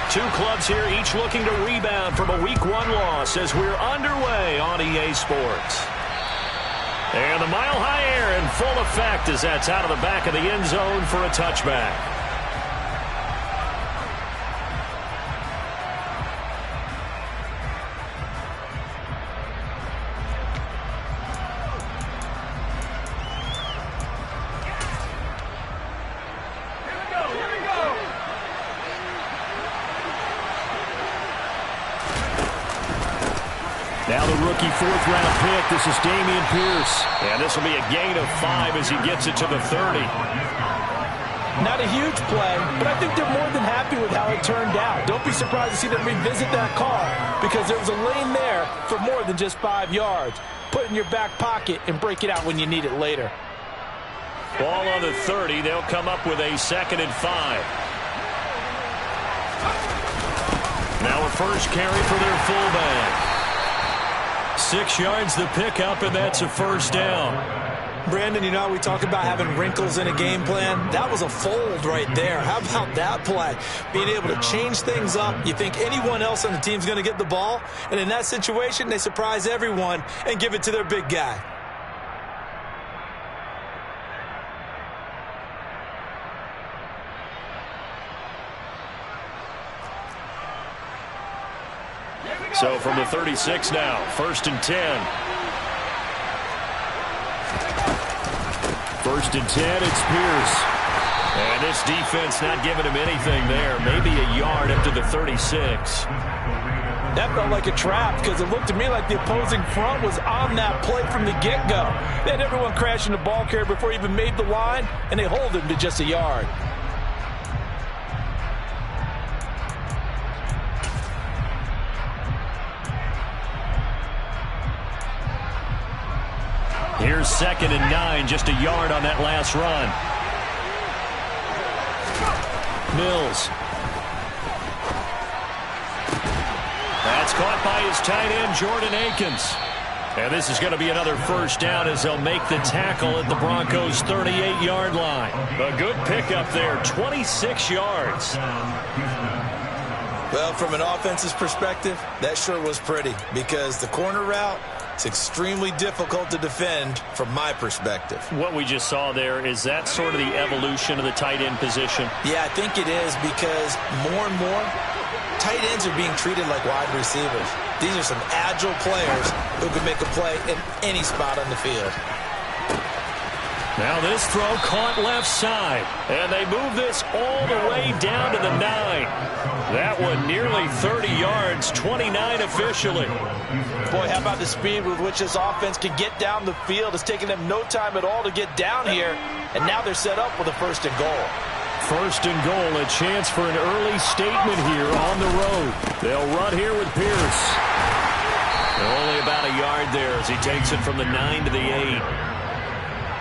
Two clubs here, each looking to rebound from a Week 1 loss as we're underway on EA Sports. And the mile-high air in full effect as that's out of the back of the end zone for a touchback. Now the rookie fourth-round pick. This is Dameon Pierce. And this will be a gain of 5 as he gets it to the 30. Not a huge play, but I think they're more than happy with how it turned out. Don't be surprised to see them revisit that call because there was a lane there for more than just 5 yards. Put it in your back pocket and break it out when you need it later. Ball on the 30. They'll come up with a 2nd and 5. Now a first carry for their fullback. 6 yards the pickup, and that's a first down. Brandon, you know how we talk about having wrinkles in a game plan? That was a fold right there. How about that play? Being able to change things up. You think anyone else on the team's going to get the ball, and in that situation, they surprise everyone and give it to their big guy. So from the 36 now, 1st and 10. 1st and 10, it's Pierce. And this defense not giving him anything there. Maybe a yard up to the 36. That felt like a trap because it looked to me like the opposing front was on that play from the get-go. They had everyone crashing the ball carrier before he even made the line, and they hold him to just a yard. Here's 2nd and 9, just a yard on that last run. Mills. That's caught by his tight end, Jordan Akins. And this is going to be another first down as they'll make the tackle at the Broncos' 38-yard line. A good pickup there, 26 yards. Well, from an offense's perspective, that sure was pretty because the corner route, it's extremely difficult to defend from my perspective. What we just saw there, is that sort of the evolution of the tight end position? Yeah, I think it is because more and more, tight ends are being treated like wide receivers. These are some agile players who can make a play in any spot on the field. Now this throw caught left side. And they move this all the way down to the 9. That one nearly 30 yards, 29 officially. Boy, how about the speed with which this offense can get down the field? It's taken them no time at all to get down here. And now they're set up with a 1st and goal. 1st and goal, a chance for an early statement here on the road. They'll run here with Pierce. Only about a yard there as he takes it from the 9 to the 8.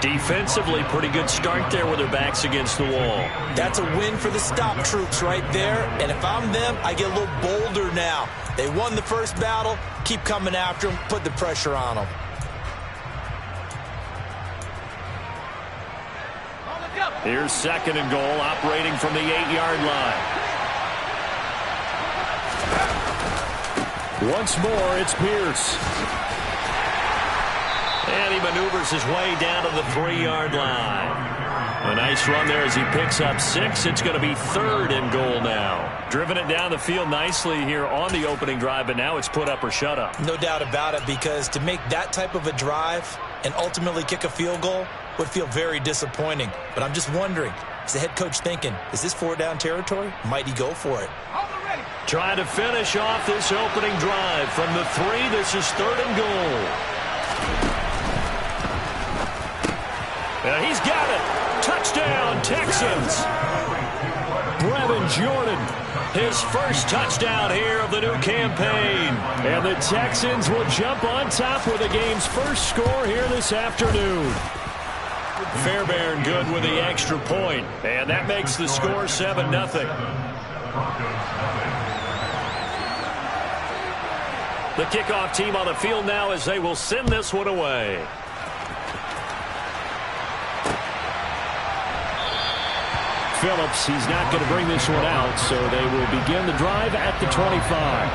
Defensively, pretty good start there with their backs against the wall. That's a win for the stop troops right there. And if I'm them, I get a little bolder now. They won the first battle. Keep coming after them. Put the pressure on them. Here's 2nd and goal, operating from the 8-yard line. Once more, it's Pierce. And he maneuvers his way down to the 3-yard line. A nice run there as he picks up 6. It's going to be 3rd and goal now. Driven it down the field nicely here on the opening drive, but now it's put up or shut up. No doubt about it, because to make that type of a drive and ultimately kick a field goal would feel very disappointing. But I'm just wondering, is the head coach thinking, is this 4-down territory? Might he go for it? Trying to finish off this opening drive from the 3. This is 3rd and goal. He's got it. Touchdown, Texans. Brevin Jordan, his first touchdown here of the new campaign. And the Texans will jump on top with the game's first score here this afternoon. Fairbairn good with the extra point. And that makes the score 7-0. The kickoff team on the field now as they will send this one away. Phillips. He's not going to bring this one out, so they will begin the drive at the 25.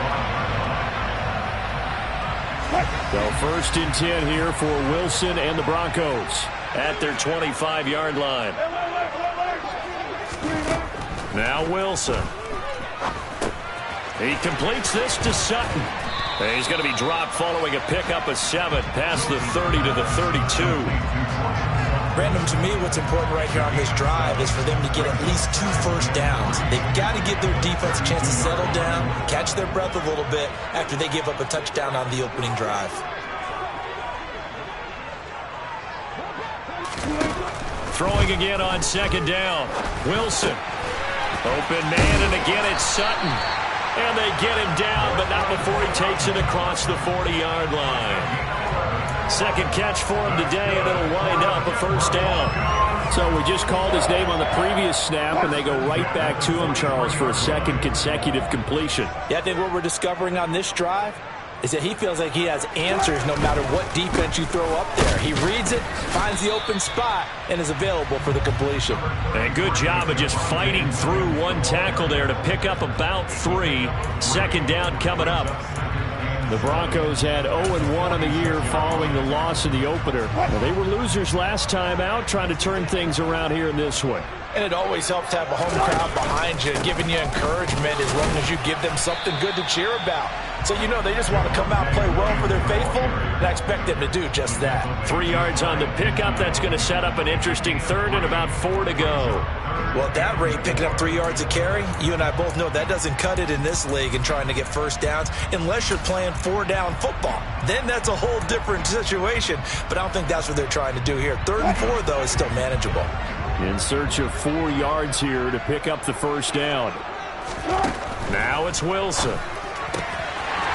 So 1st and 10 here for Wilson and the Broncos at their 25-yard line. Now Wilson. He completes this to Sutton. And he's going to be dropped following a pickup of 7 past the 30 to the 32. Brandon, to me, what's important right here on this drive is for them to get at least 2 first downs. They've got to give their defense a chance to settle down, catch their breath a little bit after they give up a touchdown on the opening drive. Throwing again on 2nd down. Wilson. Open man, and again it's Sutton. And they get him down, but not before he takes it across the 40-yard line. Second catch for him today, and it'll wind up a 1st down. So we just called his name on the previous snap, and they go right back to him, Charles, for a 2nd consecutive completion. Yeah, I think what we're discovering on this drive is that he feels like he has answers no matter what defense you throw up there. He reads it, finds the open spot, and is available for the completion. And good job of just fighting through one tackle there to pick up about 3. 2nd down coming up. The Broncos had 0-1 on the year following the loss in the opener. Well, they were losers last time out, trying to turn things around here in this one. And it always helps to have a home crowd behind you, giving you encouragement as long as you give them something good to cheer about. So you know they just want to come out and play well for their faithful, and I expect them to do just that. 3 yards on the pickup. That's going to set up an interesting 3rd and about 4 to go. Well, at that rate, picking up 3 yards a carry, you and I both know that doesn't cut it in this league and trying to get first downs unless you're playing 4-down football. Then that's a whole different situation, but I don't think that's what they're trying to do here. 3rd and 4, though, is still manageable. In search of 4 yards here to pick up the 1st down. Now it's Wilson.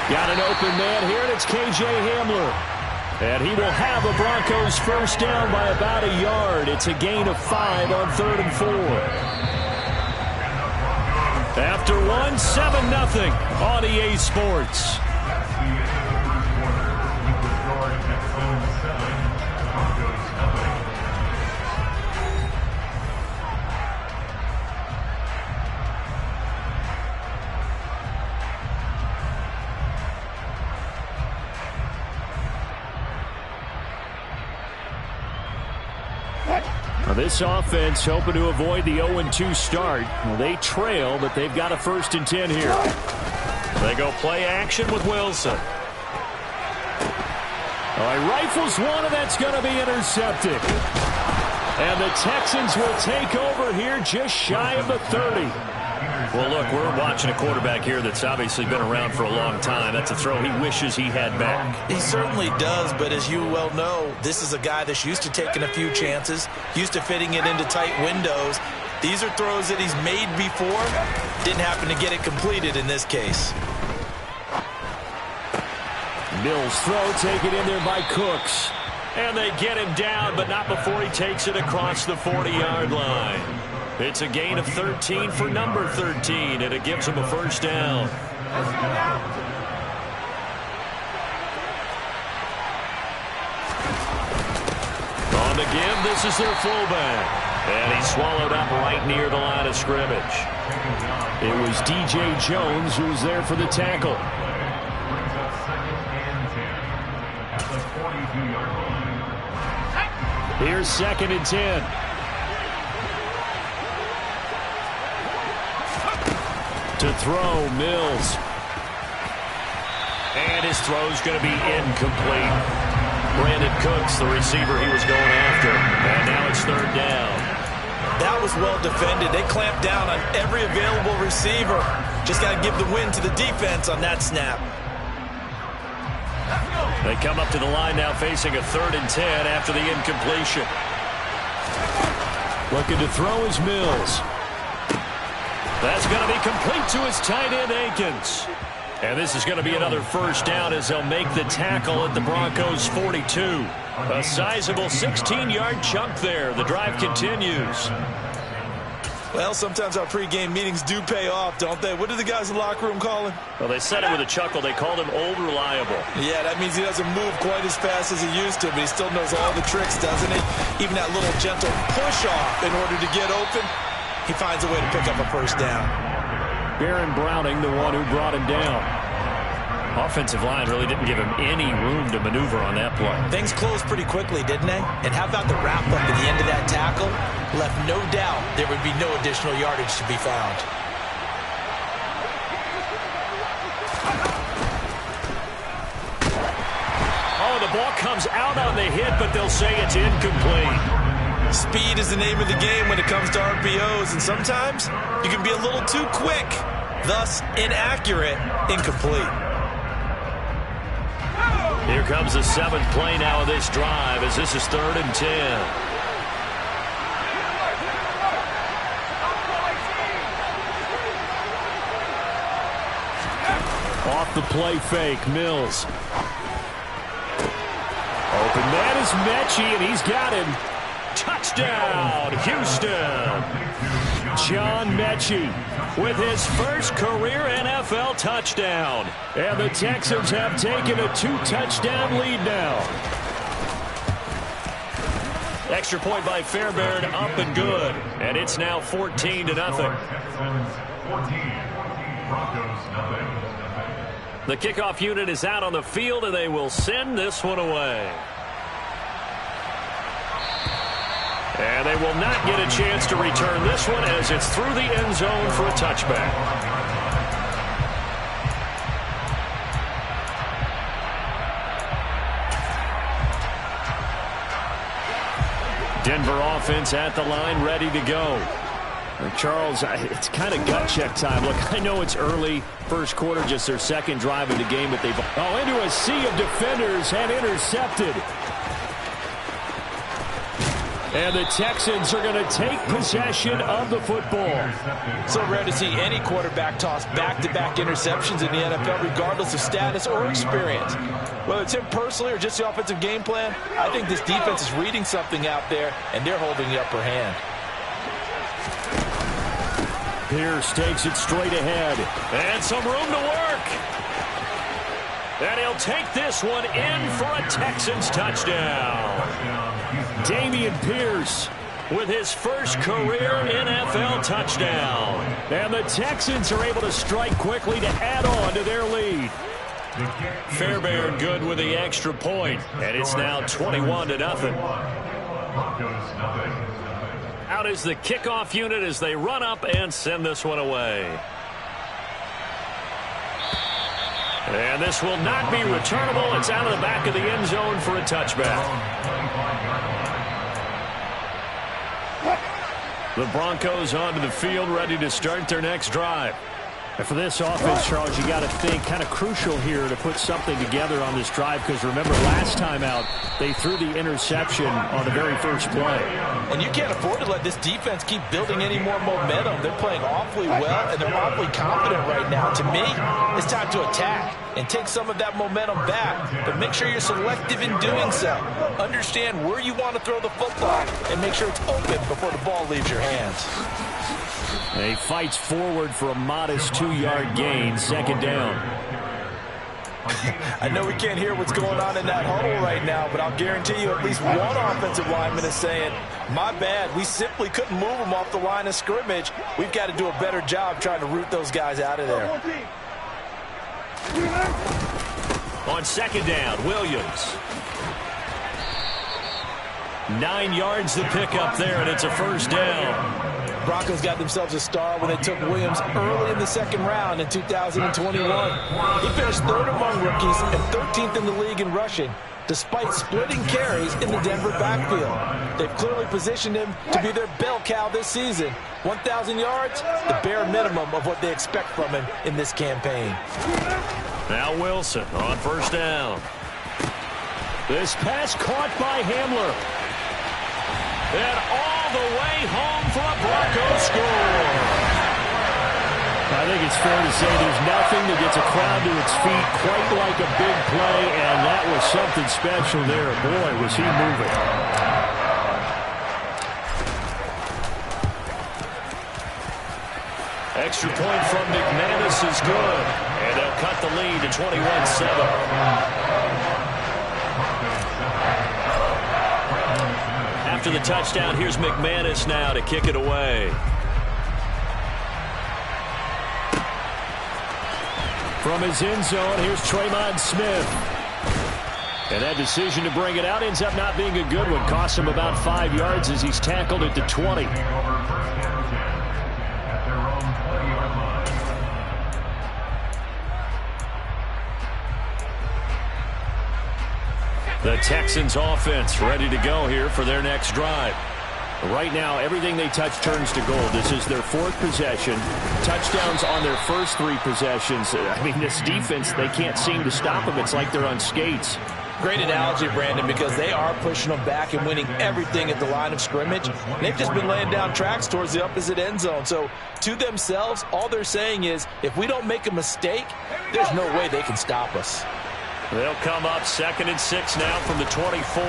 Got an open man here, and it's K.J. Hamler. And he will have a Broncos 1st down by about a yard. It's a gain of 5 on 3rd and 4. After 1, 7-0 on EA Sports. This offense hoping to avoid the 0-2 start. Well, they trail, but they've got a 1st and 10 here. They go play action with Wilson. All right, rifles one, and that's going to be intercepted. And the Texans will take over here just shy of the 30. Well, look, we're watching a quarterback here that's obviously been around for a long time. That's a throw he wishes he had back. He certainly does, but as you well know, this is a guy that's used to taking a few chances, used to fitting it into tight windows. These are throws that he's made before. Didn't happen to get it completed in this case. Mills throw taken in there by Cooks. And they get him down, but not before he takes it across the 40-yard line. It's a gain of 13 for number 13, and it gives him a 1st down. On the give, this is their fullback. And he's swallowed up right near the line of scrimmage. It was DJ Jones who was there for the tackle. Here's 2nd and 10. To throw, Mills. And his throw's going to be incomplete. Brandon Cooks, the receiver he was going after. And now it's 3rd down. That was well defended. They clamped down on every available receiver. Just got to give the win to the defense on that snap. They come up to the line now facing a 3rd and 10 after the incompletion. Looking to throw is Mills. That's going to be complete to his tight end, Akins. And this is going to be another 1st down as they'll make the tackle at the Broncos 42. A sizable 16-yard chunk there. The drive continues. Well, sometimes our pregame meetings do pay off, don't they? What do the guys in the locker room call him? Well, they said it with a chuckle. They called him Old Reliable. Yeah, that means he doesn't move quite as fast as he used to, but he still knows all the tricks, doesn't he? Even that little gentle push-off in order to get open. he finds a way to pick up a first down. Baron Browning, the one who brought him down. Offensive line really didn't give him any room to maneuver on that play. Things closed pretty quickly, didn't they? And how about the wrap-up at the end of that tackle? Left no doubt there would be no additional yardage to be found. Oh, the ball comes out on the hit, but they'll say it's incomplete. Speed is the name of the game when it comes to RPOs, and sometimes you can be a little too quick, thus inaccurate, incomplete. Here comes the 7th play now of this drive as this is 3rd and 10. Off the play fake, Mills. Open man is Mechie, and he's got him. Touchdown, Houston. John Mechie with his first career NFL touchdown. And the Texans have taken a 2-touchdown lead now. Extra point by Fairbairn, up and good. And it's now 14-0. The kickoff unit is out on the field, and they will send this one away. And they will not get a chance to return this one as it's through the end zone for a touchback. Denver offense at the line, ready to go. Charles, it's kind of gut check time. Look, I know it's early, first quarter, just their second drive of the game, but they've into a sea of defenders and intercepted. And the Texans are going to take possession of the football. So rare to see any quarterback toss back-to-back interceptions in the NFL, regardless of status or experience. Whether it's him personally or just the offensive game plan, I think this defense is reading something out there, and they're holding the upper hand. Pierce takes it straight ahead. And some room to work. And he'll take this one in for a Texans touchdown. Dameon Pierce with his first career NFL touchdown. And the Texans are able to strike quickly to add on to their lead. Fairbairn good with the extra point. And it's now 21-0. Out is the kickoff unit as they run up and send this one away. And this will not be returnable. It's out of the back of the end zone for a touchback. The Broncos onto the field, ready to start their next drive. And for this offense, Charles, you got to think kind of crucial here to put something together on this drive, because remember last time out they threw the interception on the very first play. And you can't afford to let this defense keep building any more momentum. They're playing awfully well, and they're awfully confident right now. To me, it's time to attack and take some of that momentum back, but make sure you're selective in doing so. Understand where you want to throw the football and make sure it's open before the ball leaves your hands. He fights forward for a modest 2-yard gain, second down. I know we can't hear what's going on in that huddle right now, but I'll guarantee you at least one offensive lineman is saying, my bad, we simply couldn't move them off the line of scrimmage. We've got to do a better job trying to root those guys out of there. On second down, Williams. 9 yards the pickup there, and it's a first down. Broncos got themselves a star when they took Williams early in the second round in 2021. He finished 3rd among rookies and 13th in the league in rushing, despite splitting carries in the Denver backfield. They've clearly positioned him to be their bell cow this season. 1,000 yards, the bare minimum of what they expect from him in this campaign. Now Wilson on first down. This pass caught by Hamler. And all the way home for a Broncos score. I think it's fair to say there's nothing that gets a crowd to its feet quite like a big play, and that was something special there. Boy, was he moving. Extra point from McManus is good, and they'll cut the lead to 21-7. After the touchdown, here's McManus now to kick it away. From his end zone, here's Tremont Smith. And that decision to bring it out ends up not being a good one. Costs him about 5 yards as he's tackled at the 20. The Texans offense ready to go here for their next drive. Right now, everything they touch turns to gold. This is their 4th possession. Touchdowns on their first 3 possessions. I mean, this defense, they can't seem to stop them. It's like they're on skates. Great analogy, Brandon, because they are pushing them back and winning everything at the line of scrimmage. They've just been laying down tracks towards the opposite end zone. So to themselves, all they're saying is, if we don't make a mistake, there's no way they can stop us. They'll come up 2nd and 6 now from the 24.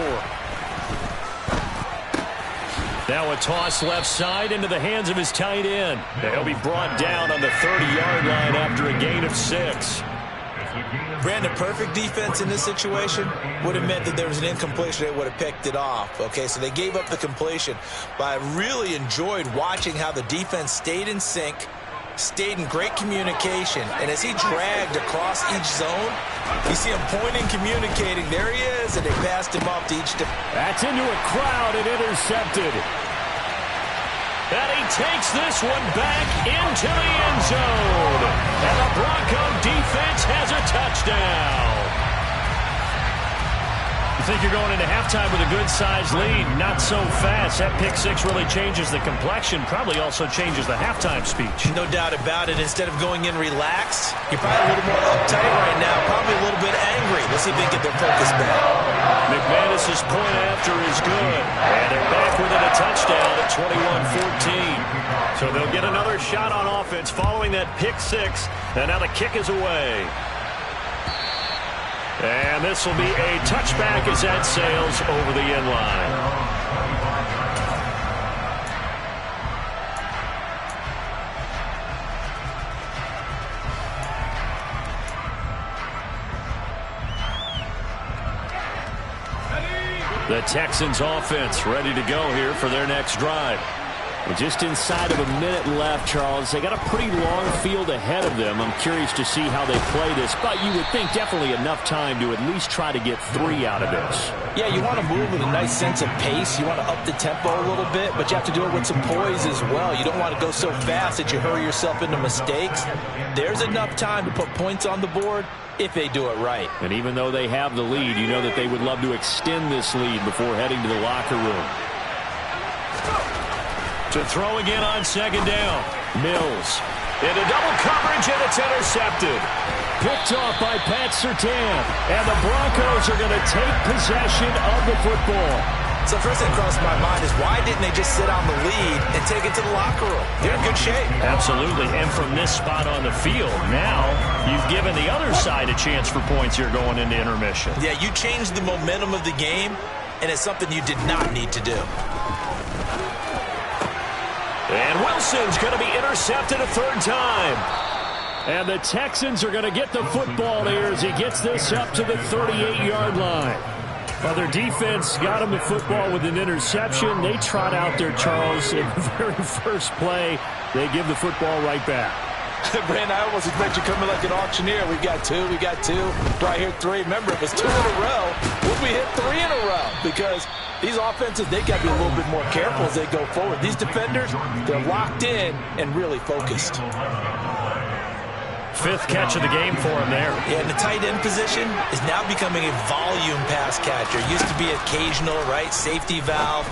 Now a toss left side into the hands of his tight end. He'll be brought down on the 30-yard line after a gain of 6. Brandon, perfect defense in this situation would have meant that there was an incompletion. They would have picked it off. Okay, so they gave up the completion. But I really enjoyed watching how the defense stayed in sync, stayed in great communication. And as he dragged across each zone, you see him pointing, communicating. There he is, and they passed him off to each. That's into a crowd and intercepted. And he takes this one back into the end zone. And the Bronco defense has a touchdown. You think you're going into halftime with a good-sized lead? Not so fast. That pick 6 really changes the complexion, probably also changes the halftime speech. No doubt about it. Instead of going in relaxed, you're probably a little more uptight right now, probably a little bit angry. Let's see if they get their focus back. McManus's point after is good. And they're back within a touchdown at 21-14. So they'll get another shot on offense following that pick 6. And now the kick is away. And this will be a touchback as that sails over the end line. The Texans offense ready to go here for their next drive. Just inside of a minute left, Charles. They got a pretty long field ahead of them. I'm curious to see how they play this, but you would think definitely enough time to at least try to get 3 out of this. Yeah, you want to move with a nice sense of pace. You want to up the tempo a little bit, but you have to do it with some poise as well. You don't want to go so fast that you hurry yourself into mistakes. There's enough time to put points on the board if they do it right. And even though they have the lead, you know that they would love to extend this lead before heading to the locker room. To throw again on 2nd down. Mills into double coverage, and it's intercepted. Picked off by Pat Surtain. And the Broncos are going to take possession of the football. So first thing crossed my mind is, why didn't they just sit on the lead and take it to the locker room? They're in good shape. Absolutely. And from this spot on the field, now you've given the other side a chance for points here going into intermission. Yeah, you changed the momentum of the game, and it's something you did not need to do. And Wilson's going to be intercepted a 3rd time. And the Texans are going to get the football here as he gets this up to the 38-yard line. Well, their defense got him the football with an interception. They trot out there, Charles, in the very first play. They give the football right back. Brandon, I almost expect you coming like an auctioneer. We got 2, we got 2. Do I hear 3? Remember, if it's 2 in a row, would we hit 3 in a row? Because these offenses, they got to be a little bit more careful as they go forward. These defenders, they're locked in and really focused. 5th catch of the game for him there. Yeah, and the tight end position is now becoming a volume pass catcher. Used to be occasional, right? Safety valve.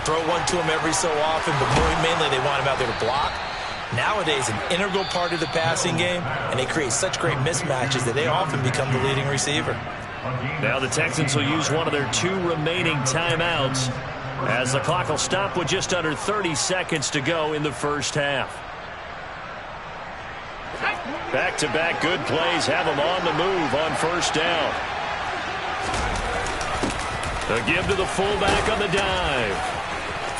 Throw one to him every so often, but mainly they want him out there to block. Nowadays, an integral part of the passing game, and they create such great mismatches that they often become the leading receiver. Now the Texans will use one of their 2 remaining timeouts as the clock will stop with just under 30 seconds to go in the first half. Back-to-back good plays have them on the move on 1st down. A give to the fullback on the dive.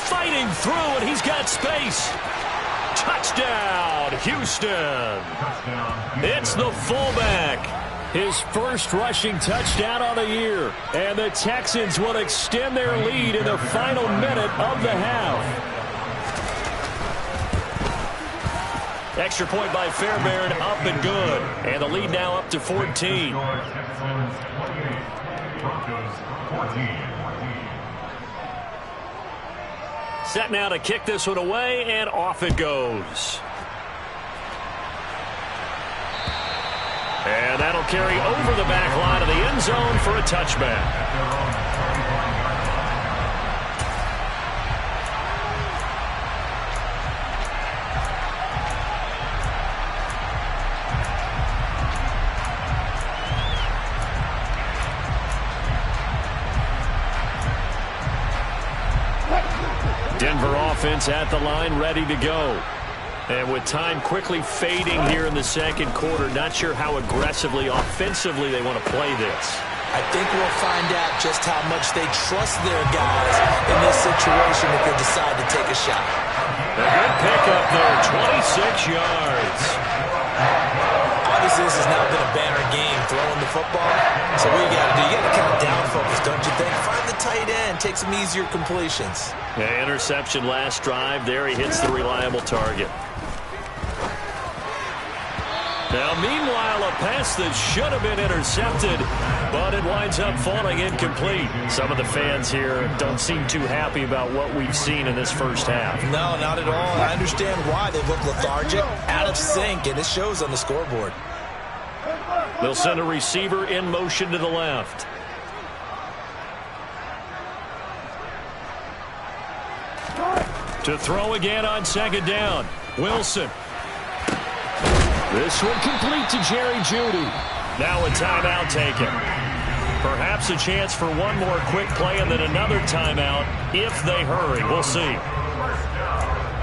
Fighting through, and he's got space. Touchdown, Houston. It's the fullback. His first rushing touchdown on the year. And the Texans will extend their lead in the final minute of the half. Extra point by Fairbairn, up and good. And the lead now up to 14. Set now to kick this one away, and off it goes. And that'll carry over the back line of the end zone for a touchback. Denver offense at the line, ready to go. And with time quickly fading here in the second quarter, not sure how aggressively, offensively they want to play this. I think we'll find out just how much they trust their guys in this situation if they decide to take a shot. A good pickup there, 26 yards. Obviously, this has not been a banner game throwing the football. So what you got to do, you got to kind of down focus, don't you think? Find the tight end, take some easier completions. Yeah, interception last drive. There he hits the reliable target. Now, meanwhile, a pass that should have been intercepted, but it winds up falling incomplete. Some of the fans here don't seem too happy about what we've seen in this first half. No, not at all. I understand why. They look lethargic, out of sync, and it shows on the scoreboard. They'll send a receiver in motion to the left. To throw again on second down. Wilson. This one complete to Jerry Jeudy. Now a timeout taken. Perhaps a chance for one more quick play and then another timeout if they hurry. We'll see.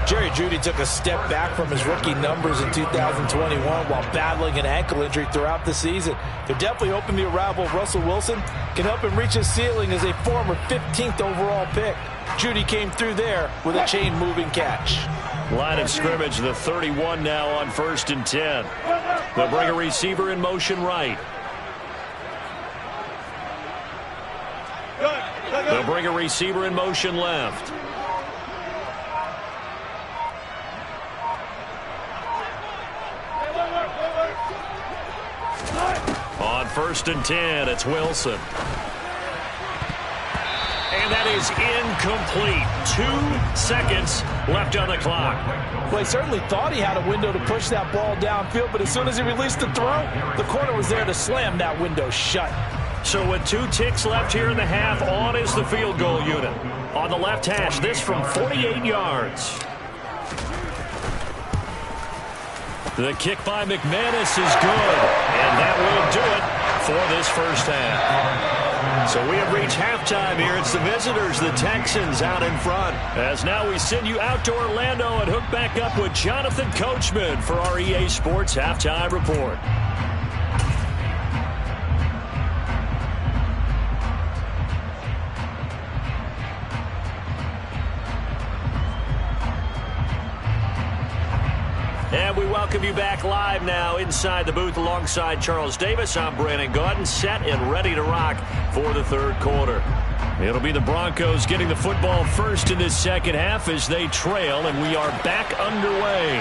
Jerry Jeudy took a step back from his rookie numbers in 2021 while battling an ankle injury throughout the season. They're definitely hoping the arrival of Russell Wilson can help him reach his ceiling as a former 15th overall pick. Jeudy came through there with a chain-moving catch. Line of scrimmage, the 31 now on 1st and 10. They'll bring a receiver in motion right. They'll bring a receiver in motion left. On 1st and 10, it's Wilson. And that is incomplete. 2 seconds left on the clock. Well, he certainly thought he had a window to push that ball downfield, but as soon as he released the throw, the corner was there to slam that window shut. So with 2 ticks left here in the half, on is the field goal unit. On the left hash, this from 48 yards. The kick by McManus is good, and that will do it for this first half. So we have reached halftime here. It's the visitors, the Texans, out in front. As now we send you out to Orlando and hook back up with Jonathan Coachman for our EA Sports Halftime Report. And we welcome you back live now inside the booth alongside Charles Davis. I'm Brandon Gaudin, set and ready to rock for the third quarter. It'll be the Broncos getting the football first in this second half as they trail, and we are back underway.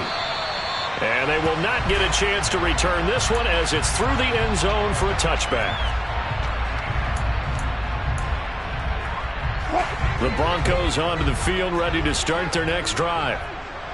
And they will not get a chance to return this one as it's through the end zone for a touchback. The Broncos onto the field, ready to start their next drive.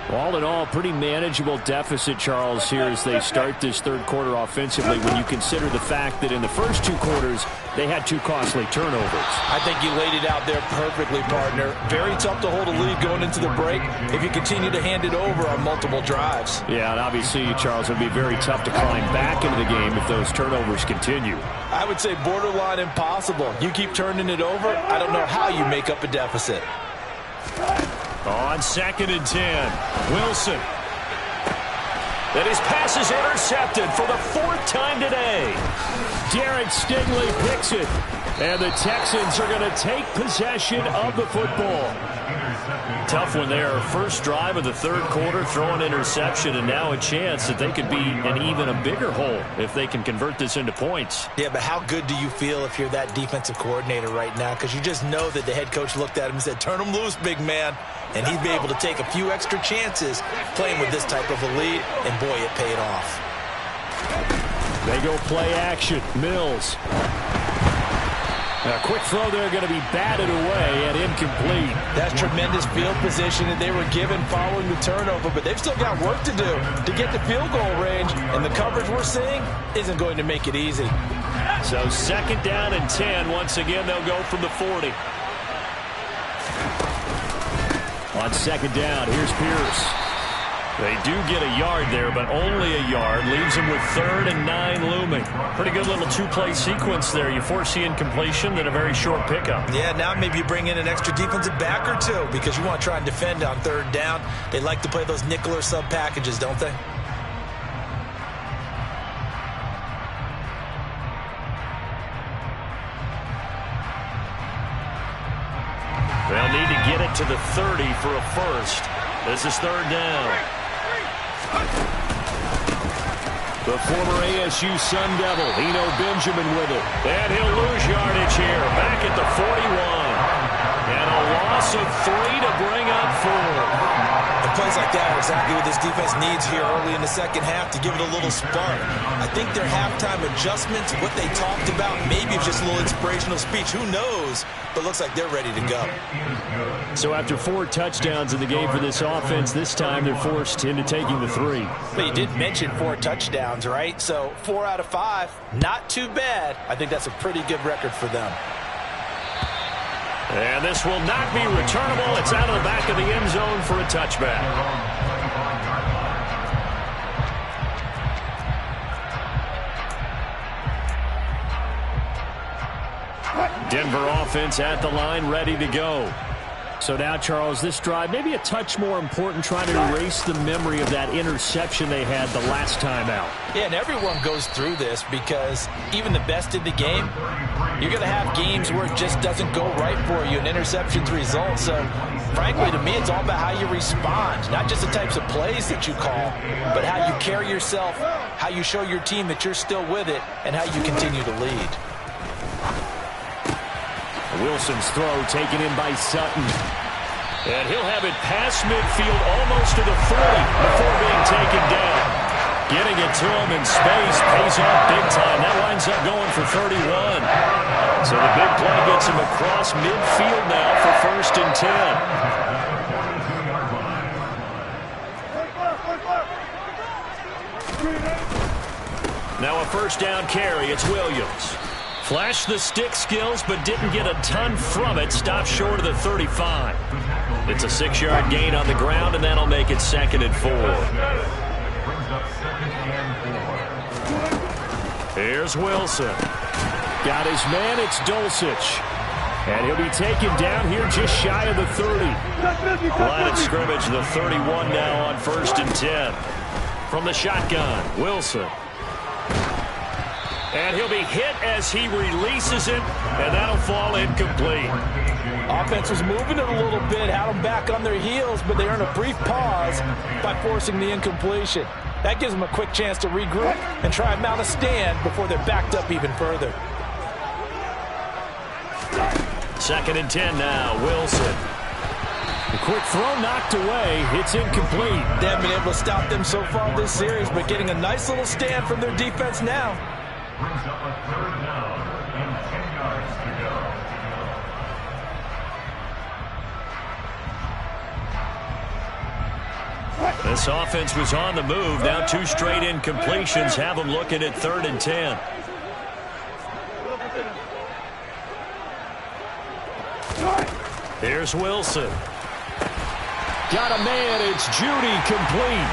All in all, pretty manageable deficit, Charles, here as they start this third quarter offensively when you consider the fact that in the first 2 quarters, they had 2 costly turnovers. I think you laid it out there perfectly, partner. Very tough to hold a lead going into the break if you continue to hand it over on multiple drives. Yeah, and obviously, Charles, it would be very tough to climb back into the game if those turnovers continue. I would say borderline impossible. You keep turning it over, I don't know how you make up a deficit. On 2nd and 10, Wilson. And his pass is intercepted for the 4th time today. Derek Stingley picks it. And the Texans are going to take possession of the football. tough one there. First drive of the third quarter, throwing interception, and now a chance that they could be in even a bigger hole if they can convert this into points. Yeah, but how good do you feel if you're that defensive coordinator right now? Because you just know that the head coach looked at him and said, turn him loose, big man. And he'd be able to take a few extra chances playing with this type of a lead, and boy, it paid off. They go play action. Mills. A quick throw there, going to be batted away and incomplete. That's tremendous field position that they were given following the turnover, but they've still got work to do to get to field goal range, and the coverage we're seeing isn't going to make it easy. So second down and 10. Once again, they'll go from the 40. On second down, here's Pierce. They do get a yard there, but only a yard. Leaves them with 3rd and 9 looming. Pretty good little two-play sequence there. You force the incompletion, then a very short pickup. Yeah, now maybe you bring in an extra defensive back or two because you want to try and defend on 3rd down. They like to play those nickel or sub packages, don't they? They'll need to get it to the 30 for a first. This is 3rd down. The former ASU Sun Devil, Eno Benjamin with it. And he'll lose yardage here, back at the 41. And a loss of 3 to bring up 4. And plays like that are exactly what this defense needs here early in the second half to give it a little spark. I think their halftime adjustments, what they talked about, maybe it's just a little inspirational speech. Who knows? But looks like they're ready to go. So after 4 touchdowns in the game for this offense, this time they're forced into taking the 3. But you did mention 4 touchdowns, right? So 4 out of 5, not too bad. I think that's a pretty good record for them. And this will not be returnable. It's out of the back of the end zone for a touchback. Denver offense at the line, ready to go. So now, Charles, this drive maybe a touch more important, trying to erase the memory of that interception they had the last time out. Yeah, and everyone goes through this because even the best in the game, you're going to have games where it just doesn't go right for you, and interceptions result. So, frankly, to me, it's all about how you respond, not just the types of plays that you call, but how you carry yourself, how you show your team that you're still with it, and how you continue to lead. Wilson's throw taken in by Sutton. And he'll have it past midfield almost to the 40 before being taken down. Getting it to him in space pays off big time. That winds up going for 31. So the big play gets him across midfield now for 1st and 10. Now a 1st down carry. It's Williams. Flashed the stick skills, but didn't get a ton from it. Stopped short of the 35. It's a 6-yard gain on the ground, and that'll make it 2nd and 4. Here's Wilson. Got his man. It's Dulcich. And he'll be taken down here just shy of the 30. Line of scrimmage, the 31 now on 1st and 10. From the shotgun, Wilson. And he'll be hit as he releases it, and that'll fall incomplete. Offense was moving it a little bit, had them back on their heels, but they earned a brief pause by forcing the incompletion. That gives them a quick chance to regroup and try and mount a stand before they're backed up even further. 2nd and 10 now, Wilson. A quick throw knocked away. It's incomplete. They haven't been able to stop them so far this series, but getting a nice little stand from their defense now. Brings up a 3rd down and 10 yards to go. This offense was on the move. Now 2 straight incompletions have them looking at 3rd and 10. Here's Wilson. Got a man. It's Judy, complete.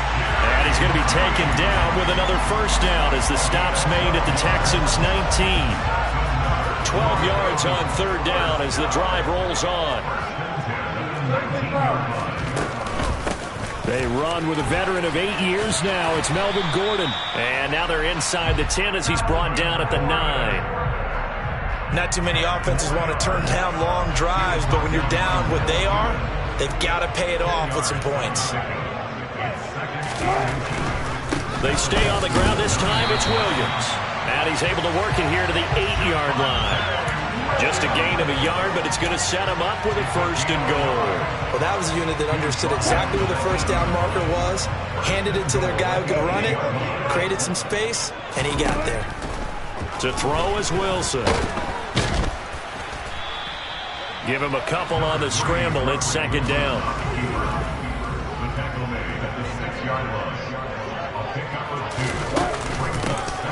And he's going to be taken down with another 1st down as the stop's made at the Texans' 19. 12 yards on 3rd down as the drive rolls on. They run with a veteran of 8 years now. It's Melvin Gordon. And now they're inside the 10 as he's brought down at the 9. Not too many offenses want to turn down long drives, but when you're down what they are, They've got to pay it off with some points. They stay on the ground. This time it's Williams. And he's able to work it here to the 8-yard line. Just a gain of a yard, but it's going to set him up with a 1st and goal. Well, that was a unit that understood exactly where the first down marker was, handed it to their guy who could run it, created some space, and he got there. To throw is Wilson. Give him a couple on the scramble. It's 2nd down. The tackle made at the 6-yard line. A pickup of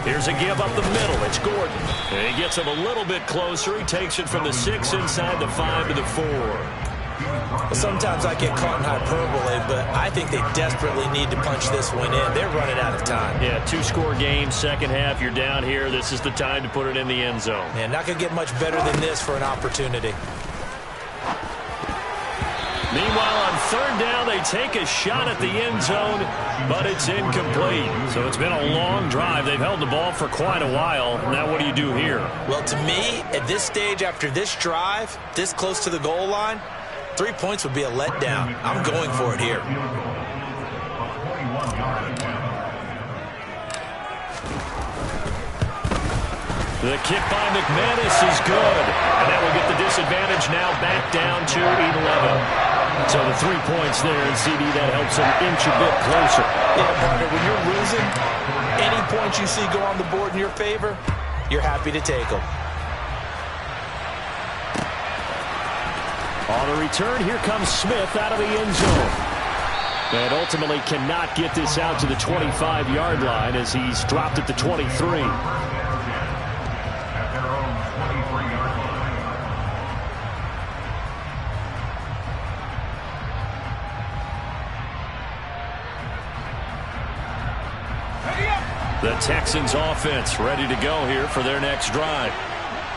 2. Here's a give up the middle. It's Gordon. And he gets him a little bit closer. He takes it from the 6 inside the 5 to the 4. Well, sometimes I get caught in hyperbole, but I think they desperately need to punch this one in. They're running out of time. Yeah, 2-score game, second half. You're down here. This is the time to put it in the end zone. Man, not going to get much better than this for an opportunity. Meanwhile, on 3rd down, they take a shot at the end zone, but it's incomplete. So it's been a long drive. They've held the ball for quite a while. Now what do you do here? Well, to me, at this stage after this drive, this close to the goal line, 3 points would be a letdown. I'm going for it here. The kick by McManus is good. And that will get the disadvantage now back down to 11. So the 3 points there, and CD, that helps them inch a bit closer. Yeah, partner, when you're losing, any points you see go on the board in your favor, you're happy to take them. On the return, here comes Smith out of the end zone. And ultimately cannot get this out to the 25-yard line as he's dropped at the 23. The Texans offense ready to go here for their next drive.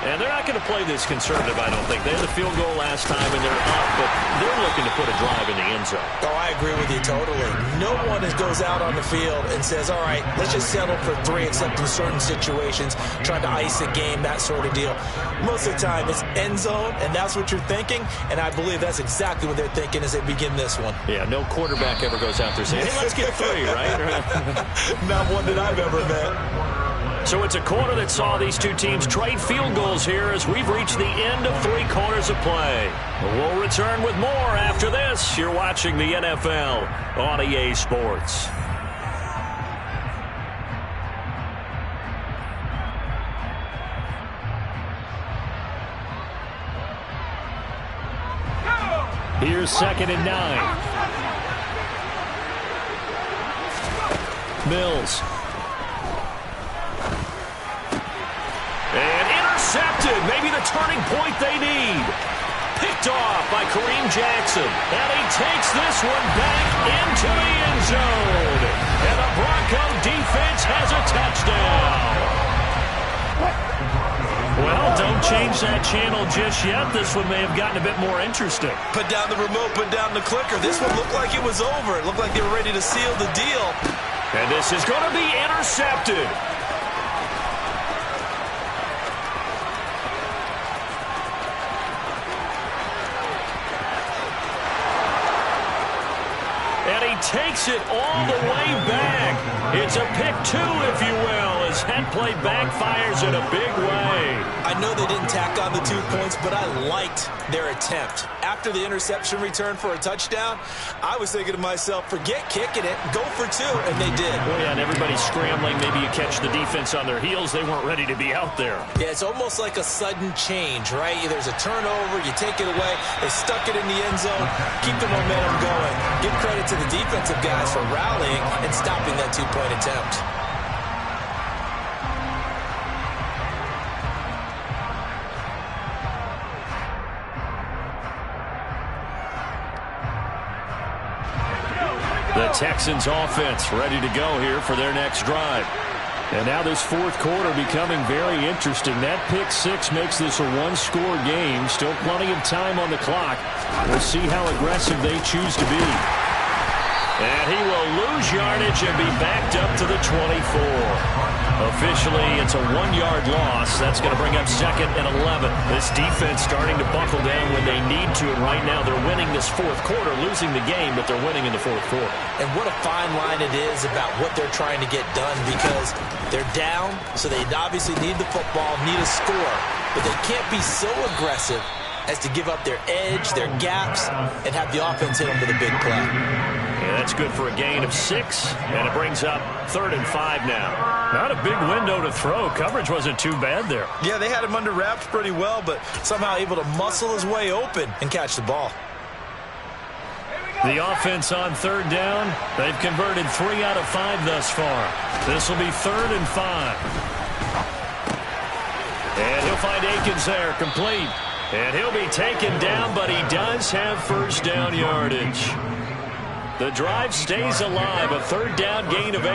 And they're not going to play this conservative, I don't think. They had the field goal last time, and they're up, but they're looking to put a drive in the end zone. Oh, I agree with you totally. No one goes out on the field and says, all right, let's just settle for 3 except in certain situations, trying to ice a game, that sort of deal. Most of the time, it's end zone, and that's what you're thinking, and I believe that's exactly what they're thinking as they begin this one. Yeah, no quarterback ever goes out there saying, hey, let's get 3, right? Not one that I've ever met. So it's a quarter that saw these two teams trade field goals here as we've reached the end of 3 quarters of play. We'll return with more after this. You're watching the NFL on EA Sports. Here's 2nd and 9. Mills. And intercepted. Maybe the turning point they need. Picked off by Kareem Jackson. And he takes this one back into the end zone. And the Bronco defense has a touchdown. Well, don't change that channel just yet. This one may have gotten a bit more interesting. Put down the remote, put down the clicker. This one looked like it was over. It looked like they were ready to seal the deal. And this is going to be intercepted. And he takes it all the way back. It's a pick 2, if you will, as that play backfires in a big way. I know they didn't tack on the 2 points, but I liked their attempt. After the interception return for a touchdown, I was thinking to myself, forget kicking it, go for 2, and they did. Well, yeah, and everybody's scrambling. Maybe you catch the defense on their heels. They weren't ready to be out there. Yeah, it's almost like a sudden change, right? There's a turnover, you take it away, they stuck it in the end zone, keep the momentum going. Give credit to the defensive guys for rallying and stopping that 2-point attempt. The Texans offense ready to go here for their next drive. And now this 4th quarter becoming very interesting. That pick 6 makes this a 1-score game. Still plenty of time on the clock. We'll see how aggressive they choose to be. And he will lose yardage and be backed up to the 24. Officially, it's a 1-yard loss. That's going to bring up 2nd and 11. This defense starting to buckle down when they need to, and right now they're winning this fourth quarter, losing the game, but they're winning in the fourth quarter. And what a fine line it is about what they're trying to get done, because they're down, so they obviously need the football, need a score, but they can't be so aggressive as to give up their edge, their gaps, and have the offense hit them with a big play. Yeah, that's good for a gain of 6, and it brings up 3rd and 5 now. Not a big window to throw. Coverage wasn't too bad there. Yeah, they had him under wraps pretty well, but somehow able to muscle his way open and catch the ball. The offense on 3rd down, they've converted 3 out of 5 thus far. This will be 3rd and 5. And he'll find Akins there, complete. And he'll be taken down, but he does have first down yardage. The drive stays alive, a 3rd down gain of 8.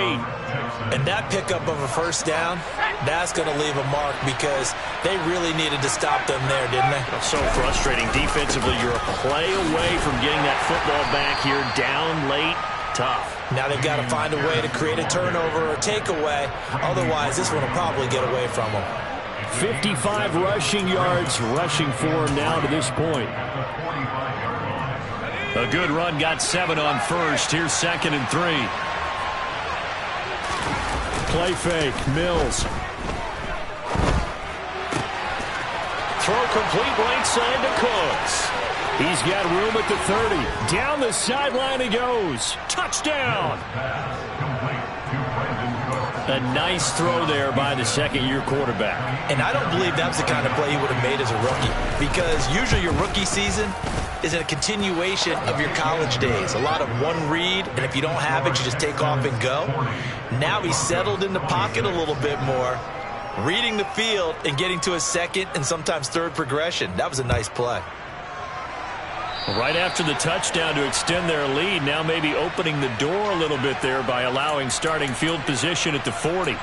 And that pickup of a first down, that's going to leave a mark, because they really needed to stop them there, didn't they? So frustrating. Defensively, you're a play away from getting that football back here, down late, tough. Now they've got to find a way to create a turnover or takeaway. Otherwise, this one will probably get away from them. 55 rushing yards rushing for him now to this point. A good run, got 7 on first. Here's 2nd and 3. Play fake, Mills. Throw complete right side to Cooks. He's got room at the 30. Down the sideline he goes. Touchdown. A nice throw there by the second-year quarterback. And I don't believe that's the kind of play he would have made as a rookie, because usually your rookie season is a continuation of your college days. A lot of one read, and if you don't have it, you just take off and go. Now he's settled in the pocket a little bit more, reading the field and getting to his 2nd and sometimes 3rd progression. That was a nice play. Right after the touchdown to extend their lead, now maybe opening the door a little bit there by allowing starting field position at the 40.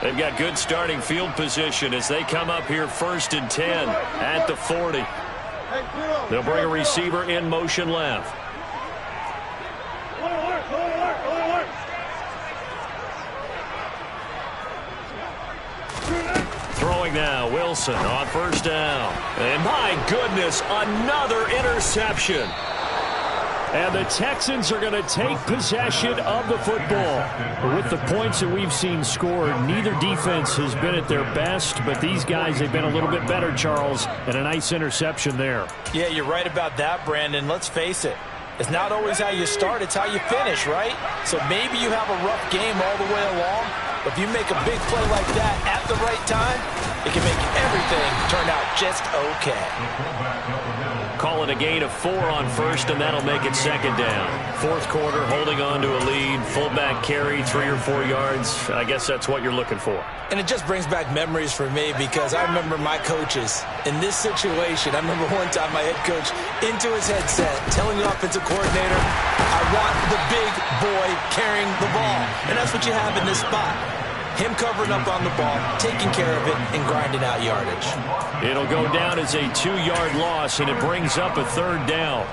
They've got good starting field position as they come up here 1st and 10 at the 40. They'll bring a receiver in motion left. Throwing now, Wilson on 1st down. And my goodness, another interception. And the Texans are going to take possession of the football. With the points that we've seen scored, neither defense has been at their best, but these guys have been a little bit better, Charles, and a nice interception there. Yeah, you're right about that, Brandon. Let's face it. It's not always how you start, it's how you finish, right? So maybe you have a rough game all the way along, but if you make a big play like that at the right time, it can make everything turn out just okay. Call it a gain of 4 on 1st, and that'll make it 2nd down. 4th quarter, holding on to a lead. Fullback carry, 3 or 4 yards. I guess that's what you're looking for. And it just brings back memories for me, because I remember my coaches in this situation. I remember one time my head coach into his headset telling the offensive coordinator, I want the big boy carrying the ball. And that's what you have in this spot. Him covering up on the ball, taking care of it, and grinding out yardage. It'll go down as a 2-yard loss, and it brings up a 3rd down.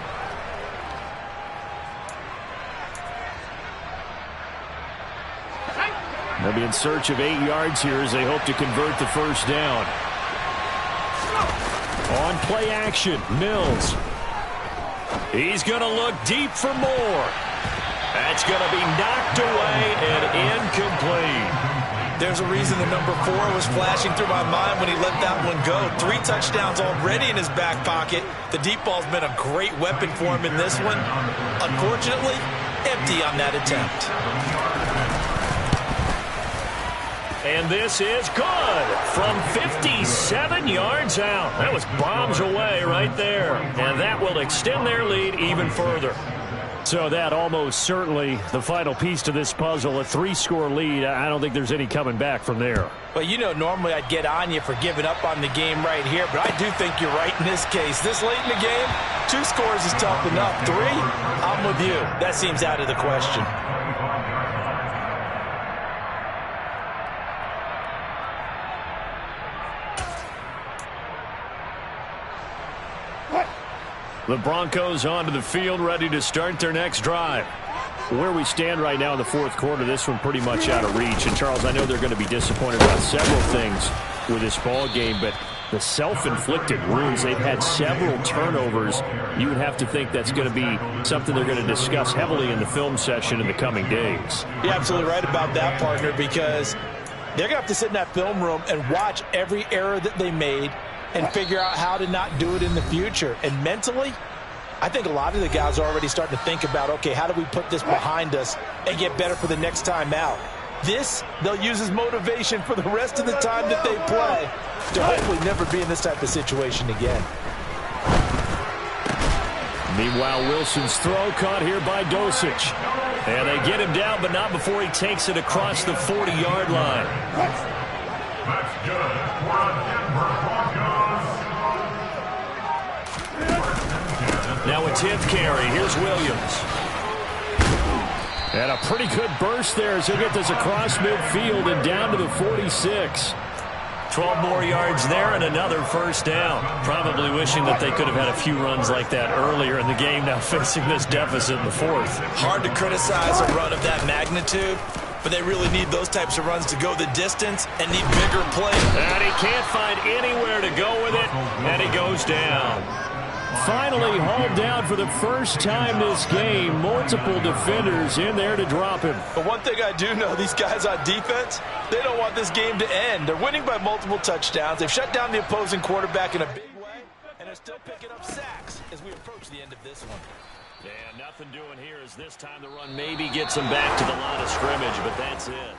They'll be in search of 8 yards here as they hope to convert the 1st down. On play action, Mills. He's going to look deep for more. That's going to be knocked away and incomplete. There's a reason the number 4 was flashing through my mind when he let that one go. 3 touchdowns already in his back pocket. The deep ball's been a great weapon for him in this one. Unfortunately, empty on that attempt. And this is good from 57 yards out. That was bombs away right there. And that will extend their lead even further. So that almost certainly the final piece to this puzzle, a 3-score lead. I don't think there's any coming back from there. Well, you know, normally I'd get on you for giving up on the game right here, but I do think you're right in this case. This late in the game, 2 scores is tough enough. 3, I'm with you. That seems out of the question. The Broncos onto the field, ready to start their next drive. Where we stand right now in the fourth quarter, this one pretty much out of reach. And, Charles, I know they're going to be disappointed about several things with this ball game, but the self-inflicted wounds, they've had several turnovers. You would have to think that's going to be something they're going to discuss heavily in the film session in the coming days. You're absolutely right about that, partner, because they're going to have to sit in that film room and watch every error that they made and figure out how to not do it in the future. And mentally, I think a lot of the guys are already starting to think about, okay, how do we put this behind us and get better for the next time out? This, they'll use as motivation for the rest of the time that they play to hopefully never be in this type of situation again. Meanwhile, Wilson's throw caught here by Dosich. And they get him down, but not before he takes it across the 40-yard line. That's good for a Denver Broncos. Now a 10th carry. Here's Williams. And a pretty good burst there as he'll get this across midfield and down to the 46. 12 more yards there and another first down. Probably wishing that they could have had a few runs like that earlier in the game, now facing this deficit in the fourth. Hard to criticize a run of that magnitude, but they really need those types of runs to go the distance and need bigger plays. And he can't find anywhere to go with it, and he goes down. Finally hauled down for the first time this game. Multiple defenders in there to drop him. But one thing I do know, these guys on defense, they don't want this game to end. They're winning by multiple touchdowns. They've shut down the opposing quarterback in a big way, and they're still picking up sacks as we approach the end of this one. Yeah, nothing doing here as this time the run maybe gets them back to the line of scrimmage, but that's it.